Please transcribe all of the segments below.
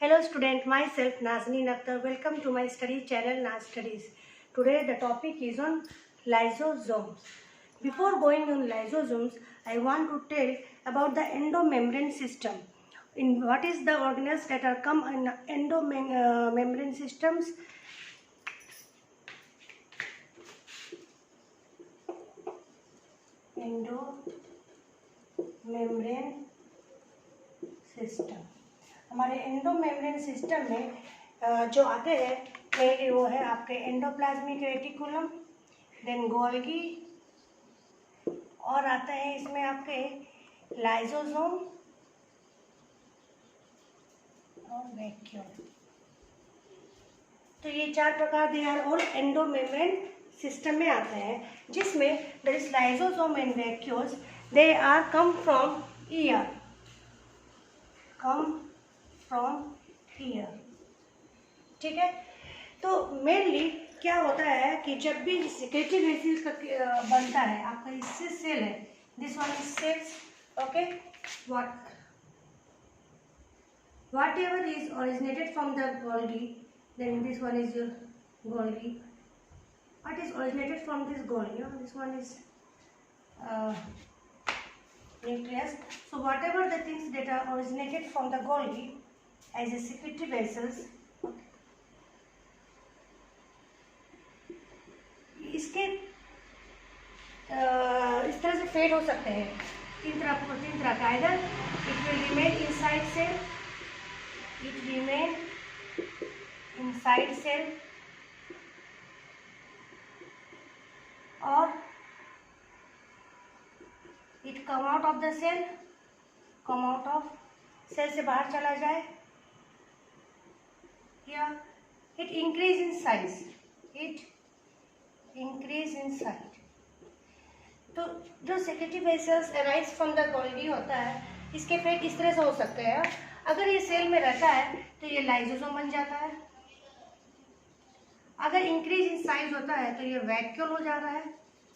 Hello student, myself Nazneen Akhtar. Welcome to my study channel Naz Studies. Today the topic is on lysosomes. Before going on lysosomes, I want to tell about the endomembrane system. In what is the organelles that are come in endomembrane systems? Endomembrane system हमारे endomembrane system में जो आते हैं mainly वो है आपके endoplasmic reticulum, then Golgi, और आता है इसमें आपके लाइसोसोम और वैक्यूल। तो ये चार प्रकार they are all endomembrane system में आते हैं, जिसमें that is lysosome and vacuoles they are come from ER, ठीक है। तो मेनली क्या होता है कि जब भी सेक्रेटरी वेसिल बनता है आपका, इससे सेल है, this one is cells, okay. Whatever is originated from the Golgi, then this one is your Golgi. What is originated from this Golgi? This one is nucleus. So whatever the things that are originated from the Golgi as a secretory vessels, इसके इस तरह से fade हो सकते हैं तीन तरह का। Either it will remain inside cell, or it come out of the cell, cell से बाहर चला जाए, या it increase in size. तो जो secretary vessels arise from the Golgi होता है, इसके फेट इस तरह से हो सकते हैं। अगर ये सेल में रहता है तो ये लाइसोसोम बन जाता है, अगर इंक्रीज इन साइज होता है तो ये वैक्यूल हो जाता है,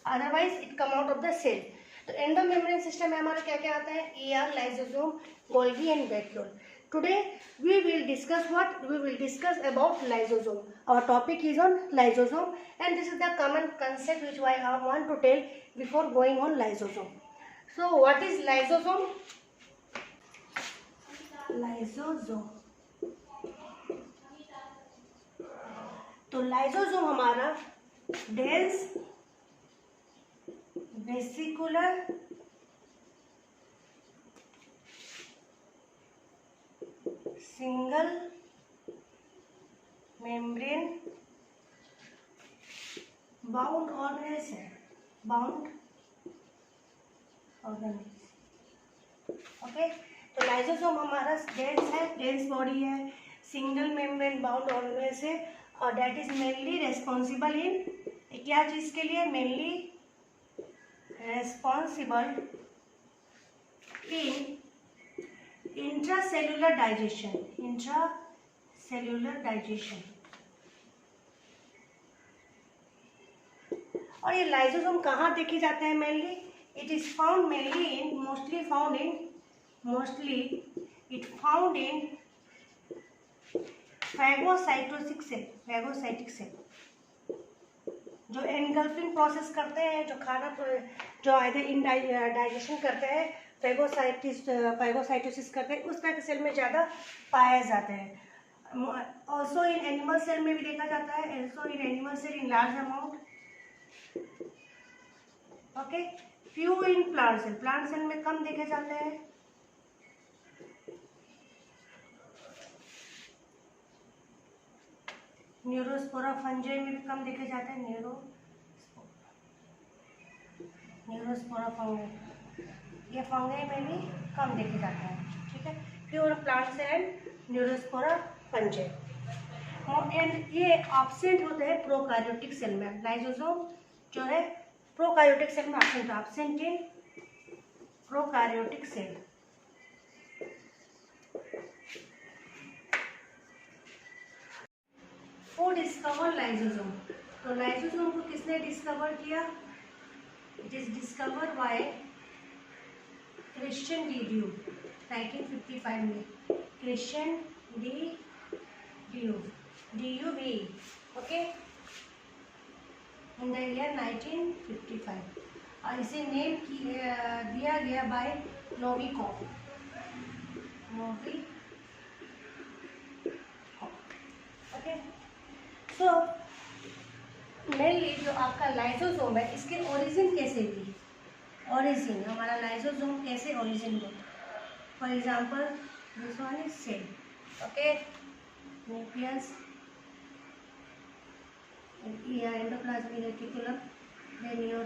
otherwise it come out of the cell. तो एंडोमेम्ब्रेन सिस्टम में हमारा क्या क्या आता है? ER, lysosome, Golgi and vacuole. Today we will discuss about lysosome. Our topic is on lysosome, and this is the common concept which I want to tell before going on lysosome. So what is lysosome? तो lysosome हमारा dense vesicular single membrane bound organelles है, okay. तो lysosome हमारा dense है, dense body है, single membrane bound organelles है, और that is mainly responsible in क्या चीज के लिए? Mainly responsible in intracellular digestion. और ये लाइसोसोम कहाँ देखे जाते हैं? Mainly it is found mainly in mostly found in phagocytic cell, जो एनगल्फिंग प्रोसेस करते हैं, जो खाना जो डाइजेशन करते हैं, फैगोसाइटोसिस करते हैं, उस तरह के सेल में ज़्यादा पाया जाता है। ऑल्सो इन एनिमल सेल में भी देखा जाता है, also in animal cell in large amount, okay. Few in plant cell में कम देखे जाते हैं। न्यूरोस्पोरा फंजाई में भी कम देखे जाते हैं, न्यूरोस्पोरा फंगाई, ये फंगाई में भी कम देखे जाते हैं, ठीक है। Pure plant cell, neurospora fungi, and ये एब्सेंट होते हैं प्रोकैरियोटिक सेल में। लाइसोसोम जो है प्रोकैरियोटिक सेल में absent in prokaryotic cell. Who discovered lysosome? तो लाइसोसोम को किसने डिस्कवर किया? It is discovered by Christian de Duve 1955 में। Christian DUV, okay, in the year 1955 और इसे नेम दिया गया by Novikov. Okay, so mainly जो आपका लाइसोसोम है इसके ओरिजिन कैसे हुई, ओरिजिन हमारा लाइसोसोम कैसे ओरिजिन हुआ। For example this one is cell, okay, nucleus, endoplasmic reticulum, then your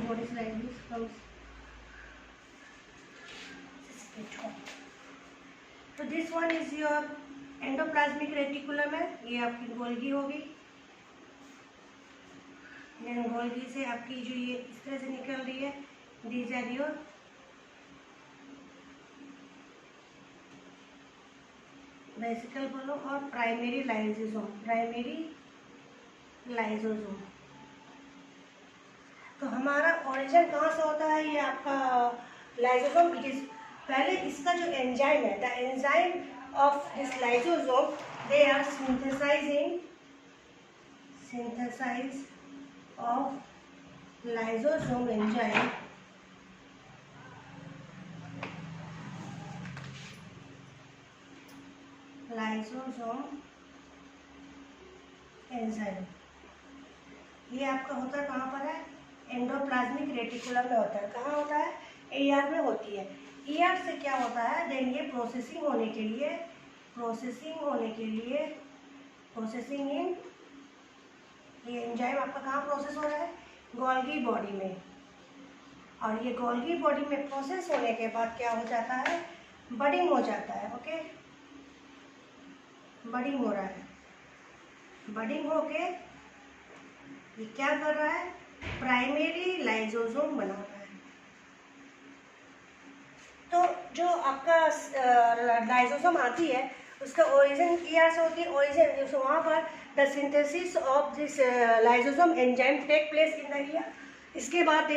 body is like this comes। तो this one is your endoplasmic reticulum है, ये आपकी गोल्गी होगी। देन गोल्गी से आपकी जो ये इस तरह से निकल रही है, दीज आर योर वेसिकल बोलो और प्राइमरी लाइसोसोम। तो हमारा ओरिजिन कहाँ से होता है ये आपका लाइसोसोम। इट इज पहले इसका जो एंजाइम है, the enzyme of this lysosome, they are synthesis of lysosome enzyme ये आपका होता है कहाँ पर है, एंडोप्लाज्मिक रेटिकुलम में होता है। कहाँ होता है, ER में होती है। ER से क्या होता है, देन ये प्रोसेसिंग इन ये एंजाइम आपका कहाँ प्रोसेस हो रहा है, गोल्गी बॉडी में। और ये गोल्गी बॉडी में प्रोसेस होने के बाद क्या हो जाता है, बडिंग हो जाता है। ओके, बडिंग हो रहा है, बडिंग होके ये क्या कर रहा है, प्राइमरी लाइसोसोम बना रहा है। तो जो आपका लाइसोसोम आती है उसका ओरिजिन ER से होती है। ओरिजिन तो वहाँ पर the synthesis of this lysosome enzyme take place in the ER। इसके बाद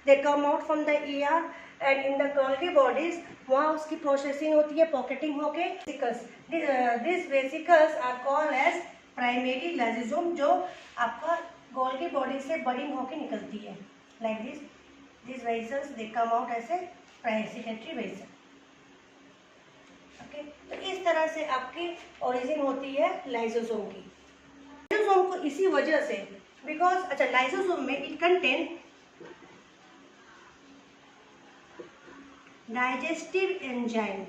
they come out from the ER and in the Golgi bodies, वहाँ उसकी प्रोसेसिंग होती है, पॉकेटिंग होके vesicles, this vesicles are called as primary lysosome, जो आपका Golgi body से बडिंग होके निकलती है। Like this vesicles they come out as a secondary vesicle. Okay, तो इस तरह से आपकी ओरिजिन होती है लाइसोसोम की। लाइसोसोम को इसी वजह से, बिकॉज अच्छा लाइसोसोम में इट कंटेन डाइजेस्टिव एंजाइम,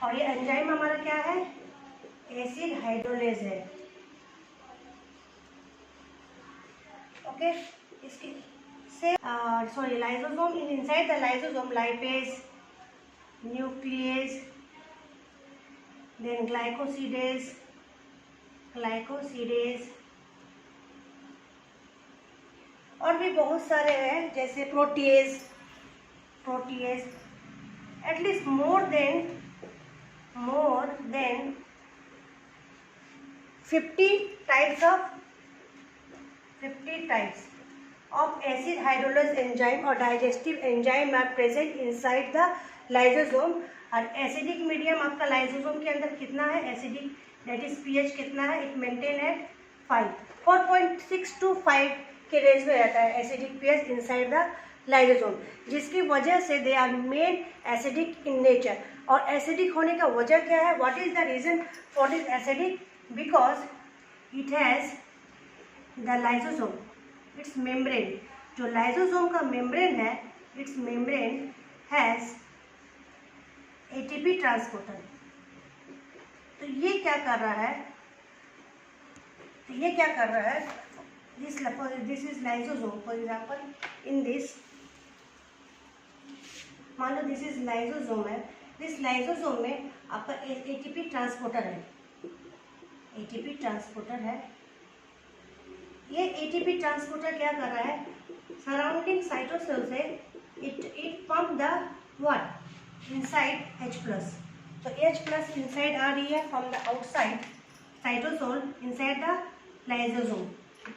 और ये एंजाइम हमारा क्या है, एसिड हाइड्रोलेज है। ओके, इसकी sorry, lysosome is inside the lysosome, lipase, nuclease, then glycosidase, और भी बहुत सारे हैं जैसे protease, at least more than 50 types of acid hydrolase enzyme or digestive enzyme are present inside the lysosome। और एसिडिक मीडियम आपका लाइसोसोम के अंदर कितना है, एसिडिक दैट इज pH कितना है, इट मेंटेन एट 4.6 to 5 के रेंज में रहता है acidic pH inside the lysosome, जिसकी वजह से they are made acidic in nature. और एसिडिक होने का वजह क्या है, what is the reason for this acidic, because it has the lysosome its membrane, जो लाइसोसोम का मेम्ब्रेन है, its membrane has ATP transporter. तो ये क्या कर रहा है, this is lysosome. For example in this, मान लो दिस इज लाइसोसोम है, दिस लाइसोसोम में आपका ATP ट्रांसपोर्टर है, ये ATP ट्रांसपोर्टर क्या कर रहा है, सराउंडिंग साइटोसेल से it pump the what inside H+। तो H+ इनसाइड आ रही है from the outside cytosol inside the lysosome.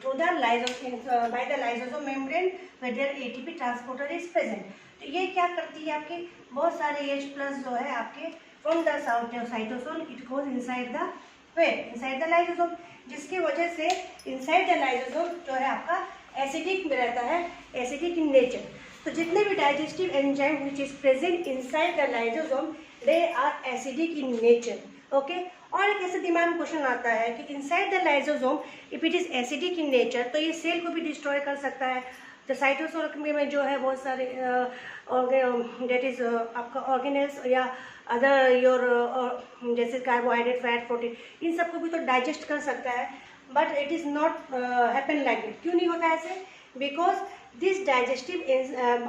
through the lysosome by the lysosome membrane where their ATP transporter is present. तो ये क्या करती है आपके बहुत सारे H प्लस जो है आपके from the cytosol it goes inside the where inside the lysosome, जिसकी वजह से inside the lysosome जो है आपका एसिडिक में रहता है, एसिडिक इन नेचर. तो जितने भी digestive enzyme which is present inside the lysosome they are acidic in nature. Okay. और एक ऐसे दिमाग में क्वेश्चन आता है कि inside the lysosome if it is acidic in nature तो ये सेल को भी डिस्ट्रॉय कर सकता है. तो साइटोसोल में जो है बहुत सारे डेट इज आपका ऑर्गेनेल्स या अदर योर जैसे कार्बोहाइड्रेट, फैट, प्रोटीन, इन सबको भी तो डाइजेस्ट कर सकता है. But it is not happen like it. क्यों नहीं होता ऐसे? बिकॉज दिस डाइजेस्टिव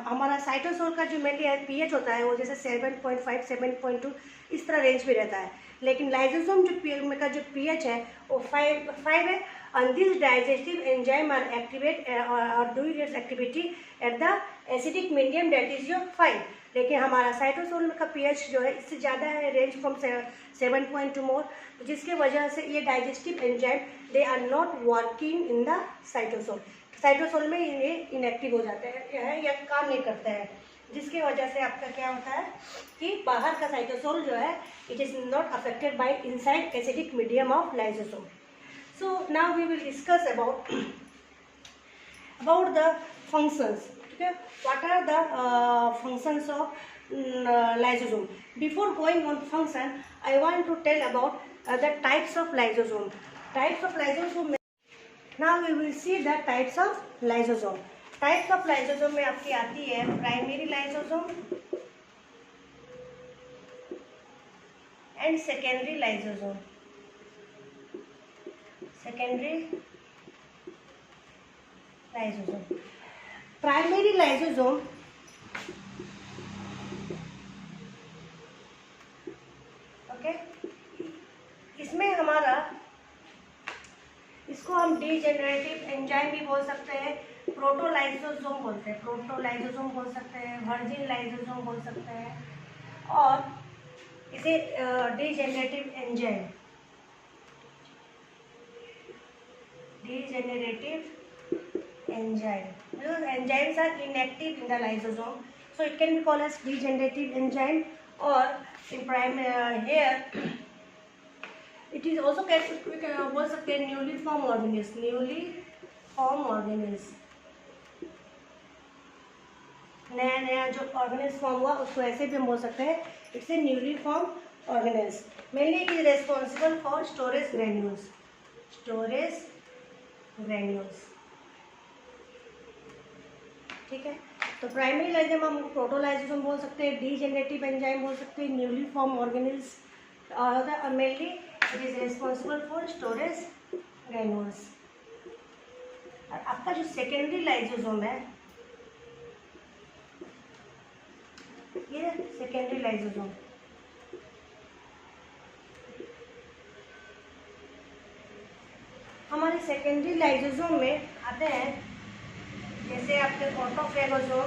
हमारा साइटोसोल का जो मेनली पीएच होता है वो जैसे 7.5 7.2 इस तरह रेंज में रहता है. लेकिन लाइसोसोम का जो पीएच है वो 5 है. and this digestive enzyme are activate or doing its activity at the acidic medium that is your 5. लेकिन हमारा साइटोसोल का पीएच जो है इससे ज़्यादा है, रेंज फ्रॉम 7.2 मोर, जिसके वजह से ये digestive enzyme they are not working in the cytosol. Cytosol में ये इनएक्टिव हो जाते हैं या काम नहीं करते हैं, जिसकी वजह से आपका क्या होता है कि बाहर का साइटोसोल जो है it is not affected by inside acidic medium of lysosome. So now we will discuss about the functions. Okay, what are the functions of lysosome? Before going on function, I want to tell about the types of lysosome. Types of lysosome. Now we will see the types of lysosome. Types of lysosome में आपकी आती है primary lysosome and secondary lysosome. Secondary lysosome. Primary lysosome okay. इसमें हमारा इसको हम degenerative enzyme भी बोल सकते हैं, प्रोटोलाइसोसोम बोलते हैं, प्रोटोलाइसोसोम बोल सकते हैं, वर्जिन लाइसोसोम बोल सकते हैं, और इसे degenerative enzyme, degenerative enzyme, because enzymes are inactive in the lysosome, so it can be called as degenerative enzyme. Or in here it is also we can बोल सकते हैं newly formed organisms. Newly formed organisms, नया जो organism form हुआ उसको ऐसे भी हम बोल सकते हैं it's a newly form organism. Mainly it is responsible for storage granules. Storage granules. ठीक है. तो प्राइमरी लाइसोसोम हम प्रोटोलाइसोसोम बोल सकते हैं, डीजेनरेटिव एंजाइम बोल सकते हैं, न्यूली फॉर्म ऑर्गेनिल्स और mainly it is responsible for storage granules. और आपका जो सेकेंडरी लाइसोसोम है ये सेकेंडरी लाइसोसोम, हमारे सेकेंडरी लाइसोसोम में आते हैं जैसे आपके ऑटोफेगोसोम,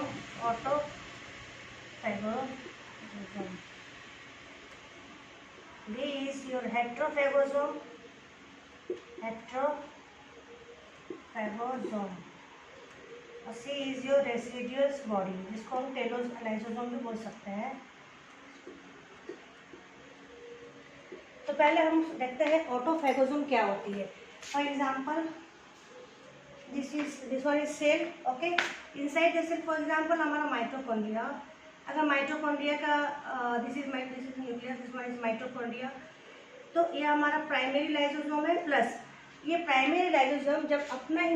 बी इज योर हेट्रोफेगोसोम, और सी इज योर रेसिड्यूअस बॉडी, जिसको हम टेलोलाइसोसोम भी बोल सकते हैं. तो पहले हम देखते हैं ऑटोफेगोसोम क्या होती है. For example, this one is cell. Okay, inside the cell, for example, हमारा माइटोकॉन्ड्रिया. अगर माइटोकॉन्ड्रिया का this is nucleus, this one is mitochondria. तो ये हमारा प्राइमरी लाइसोसोम है. प्लस ये प्राइमरी लाइसोसोम जब अपना ही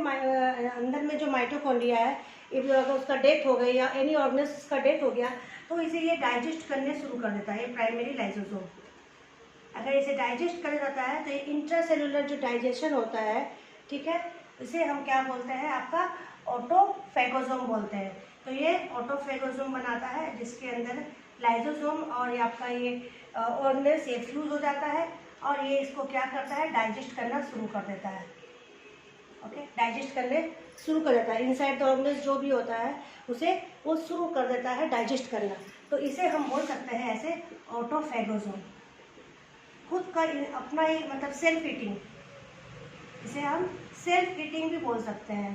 अंदर में जो माइटोकॉन्ड्रिया है अगर उसका डेथ हो गई या एनी ऑर्गेनिज्म का डेथ हो गया तो इसे ये डाइजेस्ट करने शुरू कर देता है. ये प्राइमरी लाइसोसोम अगर इसे डाइजेस्ट कर जाता है तो ये इंट्रासेलुलर जो डाइजेशन होता है, ठीक है, इसे हम क्या बोलते हैं आपका ऑटोफेगोसोम बोलते हैं. तो ये ऑटोफेगोसोम बनाता है जिसके अंदर लाइसोसोम और ये आपका ये ऑर्गेनेल्स ये फ्यूज हो जाता है और ये इसको क्या करता है डाइजेस्ट करना शुरू कर देता है. ओके, डाइजेस्ट करने शुरू कर देता है. इनसाइड द ऑर्गेनेल्स जो भी होता है उसे वो शुरू कर देता है डाइजेस्ट करना. तो इसे हम बोल सकते हैं ऐसे ऑटोफेगोसोम. खुद का अपना ही मतलब सेल्फ ईटिंग, इसे हम सेल्फ ईटिंग भी बोल सकते हैं।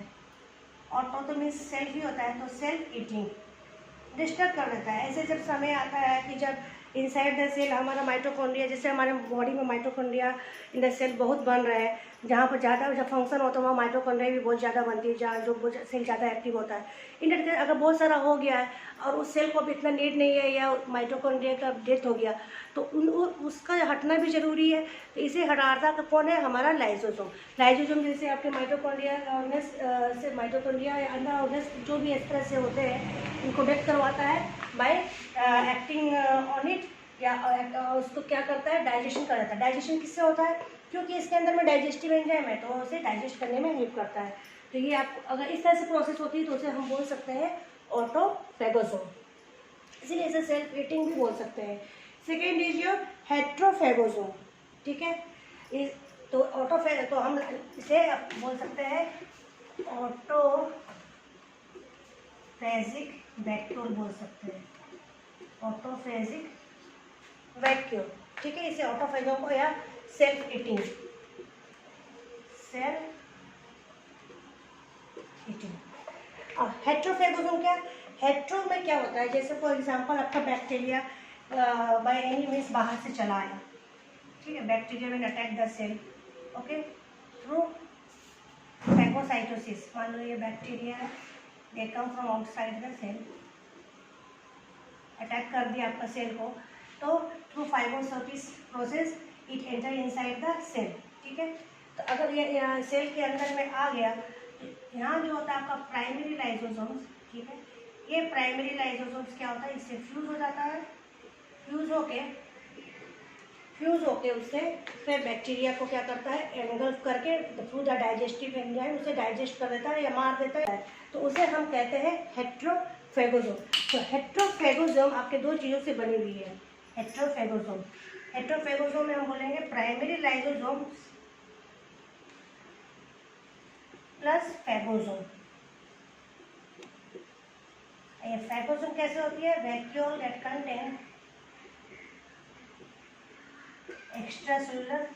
ऑटो तो मीन्स सेल्फ ही होता है, तो सेल्फ ईटिंग डिस्टर्ब कर देता है। ऐसे जब समय आता है कि जब इनसाइड द सेल हमारा माइटोकॉन्ड्रिया, जैसे हमारे बॉडी में माइटोकॉन्ड्रिया इन द सेल बहुत बन रहा है, जहाँ पर ज़्यादा जब फंक्शन होता है वहाँ माइटोकॉन्ड्रिया भी बहुत ज़्यादा बनती है, जहाँ जो सेल ज़्यादा एक्टिव होता है। इंटर अगर बहुत सारा हो गया है और उस सेल को अब इतना नीड नहीं है या माइटोकॉन्ड्रिया का डेथ हो गया, तो उसका हटना भी ज़रूरी है। तो इसे हटाता का कौन है? हमारा लाइसोसोम। लाइसोसोम जैसे आपके माइटोकॉन्ड्रिया से माइटोकॉन्ड्रिया या अंडा ऑर्गेन्स जो भी इस तरह से होते हैं, इनको डेथ करवाता है बाय एक्टिंग ऑन इट, या उसको क्या करता है? डाइजेशन कर देता है। डाइजेशन किससे होता है? क्योंकि इसके अंदर में डाइजेस्टिव एंजाइम है, तो उसे डाइजेस्ट करने में हेल्प करता है। तो ये आप अगर इस तरह से प्रोसेस होती है तो उसे हम बोल सकते हैं ऑटोफेगोसोम, इसीलिए इसे सेल्फ ईटिंग भी बोल सकते हैं। सेकेंड इज योर हेट्रोफेगोसोम, ठीक है। तो तो हम इसे बोल सकते हैं ऑटोफेजिक वैक्यूल बोल सकते हैं, ऑटोफेजिक वैक्यूल, ठीक है। इसे ऑटोफेगोसोम को या सेल्फ ईटिंग हेट्रोफेगोसोम क्या? हेट्रो में क्या होता है? जैसे फॉर एग्जांपल आपका बैक्टीरिया बाय एनी मीन्स बाहर से चला आया, ठीक है। Bacteria will attack the cell, okay, through phagocytosis. मान लो ये बैक्टीरिया है, they come from outside the cell, attack कर दिया आपका सेल को, तो through phagocytosis process it enter inside the cell, ठीक है। तो अगर ये सेल के अंदर में आ गया, यहाँ जो होता है आपका प्राइमरी लाइसोसोम्स, ठीक है। ये प्राइमरी लाइसोसोम्स क्या होता है? इससे फ्यूज हो जाता है, फ्यूज होके उससे फिर बैक्टीरिया को क्या करता है? एंगल्फ करके थ्रू द डाइजेस्टिव एंजाइम उसे डाइजेस्ट कर देता है या मार देता है, तो उसे हम कहते हैं हेट्रोफेगोसोम। तो हेट्रोफेगोसोम आपके दो चीज़ों से बनी हुई है। हेट्रोफेगोसोम में हम बोलेंगे प्राइमरी लाइसोसोम प्लस फेगोसोम। ये फेगोसोम कैसे होती है? Vacuole that contain extra cellular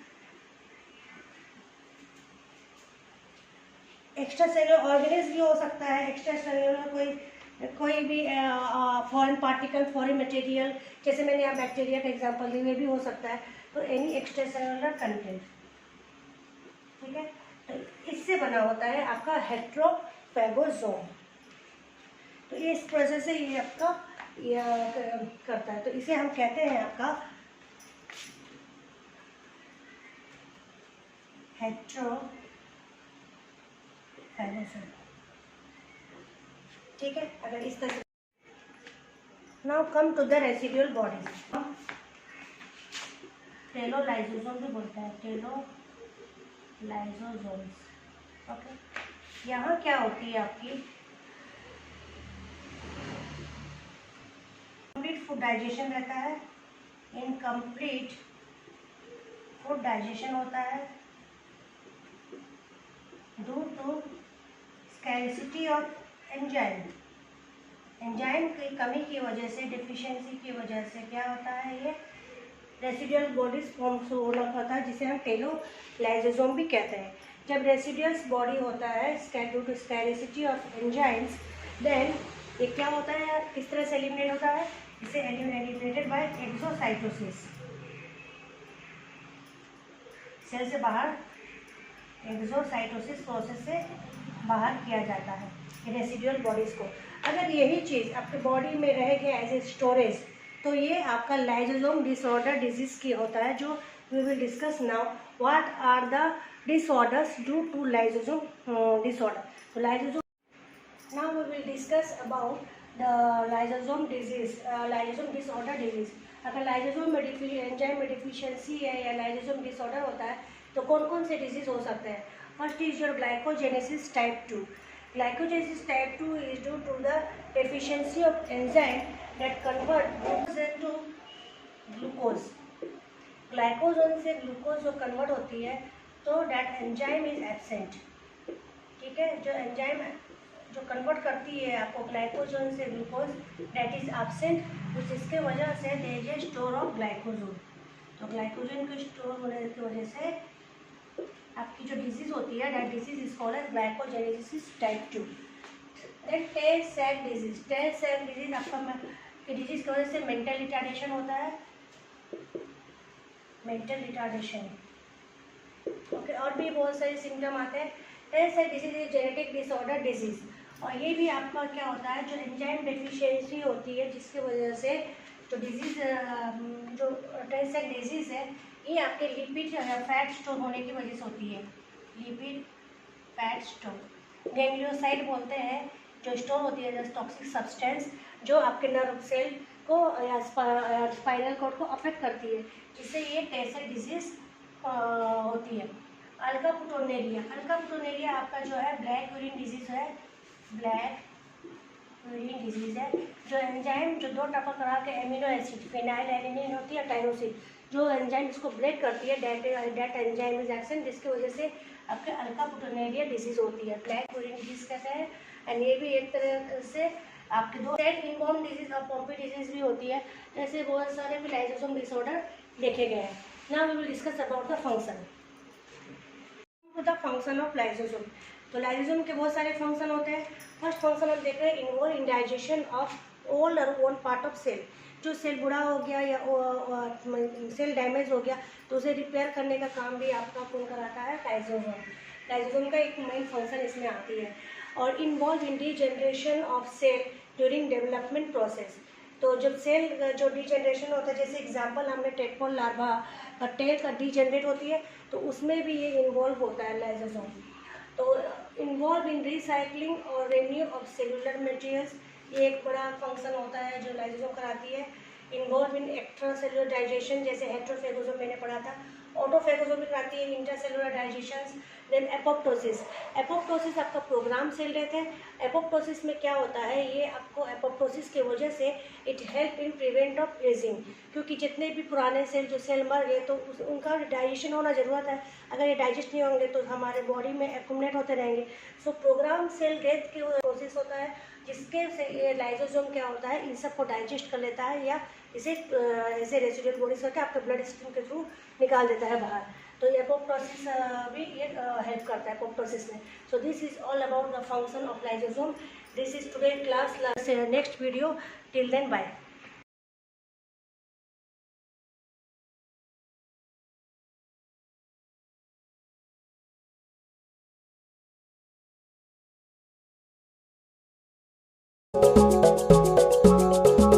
organism भी हो सकता है, एक्स्ट्रा सेलुलर कोई भी फॉरेन पार्टिकल, फॉरेन मटेरियल, जैसे मैंने यहाँ बैक्टीरिया का एग्जांपल दिया, भी हो सकता है। तो एनी एक्स्ट्रा सेलुलर कंटेंट, ठीक है। तो इससे बना होता है आपका हेट्रोफेगोसोम। तो इस प्रोसेस से ये आपका करता है, तो इसे हम कहते हैं आपका हेट्रोफेगोसोम, ठीक है। अगर इस तरह से now come to the residual bodies, telolysosome भी बोलते हैं, टेलोलाइसोसोम्स, ओके। यहाँ क्या होती है आपकी कंप्लीट फूड डाइजेशन रहता है, इनकम्प्लीट फूड डाइजेशन होता है due to scarcity of enzyme की कमी की वजह से, डिफिशियंसी की वजह से क्या होता है? ये रेसिडुअल बॉडीज फॉर्म होना होता है, जिसे हम टेलोलाइसोसोम भी कहते हैं। जब रेसिडुअल्स बॉडी होता है due to scarcity of enzymes, then ये क्या होता है? किस तरह से एलिमिनेट होता है? इसे एलिमिनेटेड बाय एक्सोसाइटोसिस, सेल से बाहर एक्सोसाइटोसिस प्रोसेस से बाहर किया जाता है रेसिडुअल बॉडीज़ को। अगर यही चीज़ आपके बॉडी में रह गया एज ए स्टोरेज, तो ये आपका लाइसोसोम डिसऑर्डर डिजीज़ की होता है, जो we will discuss now. What are the disorders due to lysosome disorder? तो lysosome, now we will discuss about the lysosome disease, lysosome disorder disease. अगर लाइसोसोम में एंजाइम में डिफिशियंसी है या लाइसोसोम डिसऑर्डर होता है, तो कौन कौन से डिजीज हो सकते हैं? First is your glycogenesis type 2। Glycogenesis type 2 is due to the deficiency of enzyme that convert glucose into glucose. Glycogen से ग्लूकोज जो कन्वर्ट होती है, तो that enzyme is absent, ठीक है। जो एंजाइम जो कन्वर्ट करती है आपको ग्लाइकोजन से ग्लूकोज, that is absent, जिसके वजह से there is store of glycogen। तो ग्लाइकोजन के स्टोर होने की वजह से आपकी जो डिजीज होती है that disease is called as glycogenesis type 2। Then Tay Sachs disease. Tay Sachs disease आपका डिजीज की वजह से मेंटल रिटार्डेशन होता है, मेंटल रिटार्डेशन। ओके, और भी बहुत सारे सिम्टम आते हैं। Tay Sachs disease is genetic disorder disease, और ये भी आपका क्या होता है, जो एंजाइम डेफिशिएंसी होती है जिसकी वजह से जो डिजीज जो टेल सैक डिजीज है ये आपके लिपिड फैट स्टोर होने की वजह से होती है। लिपिड फैट स्टोर गैंग्लियोसाइड बोलते हैं, जो स्टोर होती है जैसे टॉक्सिक सब्सटेंस जो आपके नर्व सेल को या स्पाइनल कॉर्ड को अफेक्ट करती है, जिससे ये टेल सैक डिजीज होती है। अल्कापुटोनेरिया। अल्कापुटोनेरिया आपका जो है ब्लैक यूरिन डिजीज है, ब्लैक यूरिन डिजीज है। जो एंजाइम जो 2 टपक करा के एमिनो एसिड फिनाइल एलिनिन होती है टाइरोसिन, जो एंजाइम इसको ब्रेक करती है, डेट एंजाइम इज एक्शन, जिसकी वजह से आपके अल्कापुटोनेरिया डिजीज होती है, ब्लैक यूरिन डिजीज कहते हैं। एंड ये भी एक तरह से आपके 2 सेल इनबॉर्न डिजीज और पॉम्पी डिजीज भी होती है, जैसे बहुत सारे भी लाइसोसोम डिसऑर्डर देखे गए हैं। Now we will discuss about the function. The function of lysosome. तो लाइसोसोम के बहुत सारे फंक्शन होते हैं। फर्स्ट फंक्शन हम देख रहे हैं involve in digestion of all और वन पार्ट ऑफ सेल। जो सेल बुढ़ा हो गया या सेल डैमेज हो गया तो उसे रिपेयर करने का काम भी आपका कौन कराता है, लाइसोसोम। लाइसोसोम का एक मेन फंक्शन इसमें आती है। और involve in degeneration of cell during development process. तो जब सेल जो डीजनरेशन होता है, जैसे एग्जांपल हमने टेडपोल लार्वा का टेल का डीजनरेट होती है तो उसमें भी ये इन्वॉल्व होता है लाइसोसोम। तो इन्वॉल्व इन रिसाइकलिंग और रिन्यू ऑफ सेलुलर मटेरियल्स, ये एक बड़ा फंक्शन होता है जो लाइसोसोम कराती है। Involve in extra cellular digestion, जैसे हेट्रोफेगोसोम मैंने पढ़ा था। ऑटोफेगोसोम भी कराती है intercellular digestion. Then apoptosis. Apoptosis आपका प्रोग्राम सेल रहते हैं। एपोप्टोसिस में क्या होता है, ये आपको एपोप्टोसिस की वजह से it help in prevent of ageing, क्योंकि जितने भी पुराने सेल जो सेल मर गए तो उनका डाइजेशन होना ज़रूरत है। अगर ये डाइजेस्ट नहीं होंगे तो हमारे बॉडी में एक्यूमुलेट होते रहेंगे। सो प्रोग्राम सेल डेथ की प्रोसेस होता है, जिसके से ये लाइसोसोम क्या होता है, इन सबको डाइजेस्ट कर लेता है या इसे ऐसे रेसिडुअल बॉडीज करके आपके ब्लड स्ट्रीम के थ्रू निकाल देता है बाहर। तो ये एपोप्टोसिस भी ये हेल्प करता है एपोप्टोसिस में। So this is all about the function of lysosome. This is today class next video. Till then bye.